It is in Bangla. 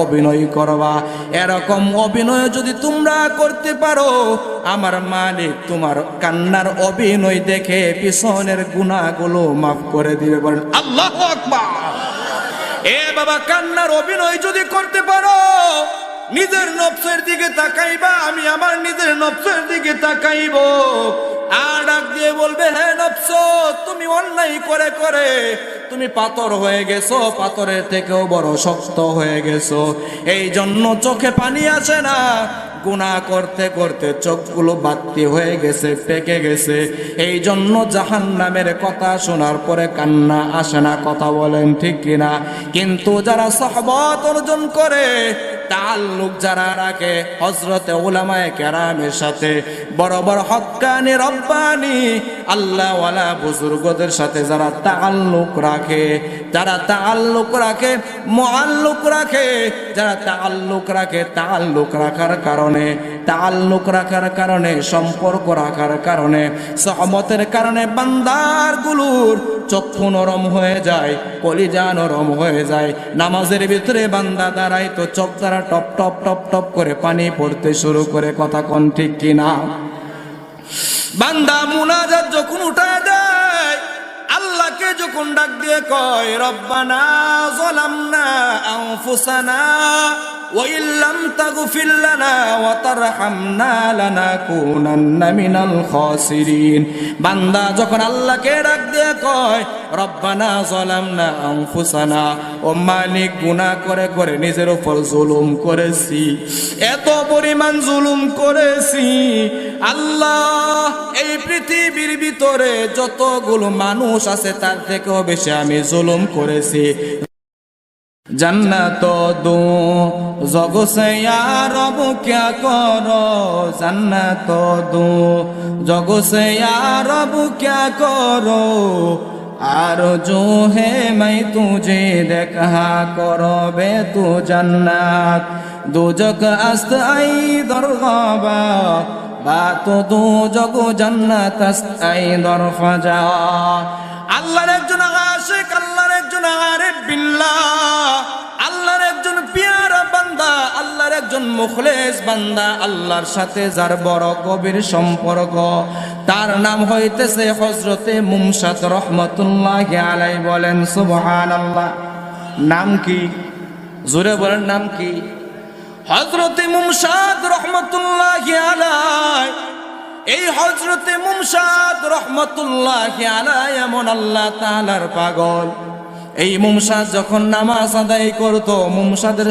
অভিনয় করবা। এরকম অভিনয় যদি তোমরা করতে পারো, আমার মালিক তোমার কান্নার অভিনয় দেখে পিছনের গুনাহগুলো মাফ করে দিবে। বলেন আল্লাহু আকবার। এ বাবা, কান্নার অভিনয় যদি করতে পারো, নিজের নফসের দিকে তাকাইবা, আমি আমার নিজের নফসের দিকে তাকাইব, আর ডাক দিয়ে বলবে, হে নফস, তুমি অন্যায় করে করে তুমি পাথর হয়ে গেছো, পাথরের থেকেও বড় শক্ত হয়ে গেছো, এই জন্য চোখে পানি আসে না, গুনাহ করতে করতে চোখগুলো বাতি হয়ে গেছে, পেকে গেছে, এই জন্য জাহান্নামের কথা শোনার পরে কান্না আসে না। কথা বলেন ঠিক কিনা? কিন্তু যারা সহবত অর্জন করে, তাআল্লুক যারা রাখে হযরতে উলামায়ে কেরামের সাথে, বড় বড় হক্কানি রব্বানি আল্লাহ ওয়ালা বুজুর্গদের সাথে যারা তাআল্লুক রাখে, যারা তাআল্লুক রাখে, মুআল্লুক রাখে, যারা তাআল্লুক রাখে, তাআল্লুক রাখার কারণে, তাআল্লুক রাখার কারণে, সম্পর্ক রাখার কারণে, সহমতের কারণে বান্দারগুলোর চক্ষু নরম হয়ে যায়, কলিজা নরম হয়ে যায়। নামাজের ভিতরে বান্দা দাঁড়ায় তো চোখ দ্বারা টপ টপ টপ টপ করে পানি পড়তে শুরু করে। কথা কোন ঠিক কিনা? বান্দা মুনাজাত যখন উঠায় দেয়, আল্লাহকে যখন ডাক দিয়ে কয়, রব্বানা যালামনা আনফুসানা ওয়া ইল্লাম তাগফির লানা ওয়া তারহামনা লানাকুনান্না মিনাল খাসিরিন, বান্দা যখন আল্লাহকে ডাক দিয়ে কয়, রব্বানা যালামনা আনফুসানা, ও মালিক, গুনাহ করে করে নিজের উপর জুলুম করেছি, এত পরিমাণ জুলুম করেছি আল্লাহ, এই পৃথিবীর ভিতরে যতগুলো মানুষ আছে তার থেকেও বেশি আমি জুলুম করেছি। জান্নাত দো জগো সে ইয়া রব ক্যা করো, জান্নাত দো জগো সে ইয়া রব ক্যা করো, আর জো হে मैं तुझे দেখা করবে তু জান্নাত, দুজক আস্ত আই দরগাবা বা তো দুজক জান্নাত আস্ত আই দরফাজা। আল্লাহর একজন আশিক, আল্লাহর একজন আরিফ বিল্লাহ, আল্লাহর একজন পিয়ারা বান্দা, আল্লাহর একজন মুখলেস বান্দা, আল্লাহর সাথে যার বড় গভীর সম্পর্ক, তার নাম হইতেছে হযরতে মুমসাদ রহমাতুল্লাহি আলাইহি। বলেন সুবহানাল্লাহ। নাম কি? জোরে বলেন, নাম কি? হযরতে মুমসাদ রহমাতুল্লাহি আলাইহি। এই হযরতে মুমসাদ রহমাতুল্লাহি আলাইহি এমন আল্লাহ তাআলার পাগল। এই মুমসাদ যখন নামাজ আদায় করত, মুমসাদের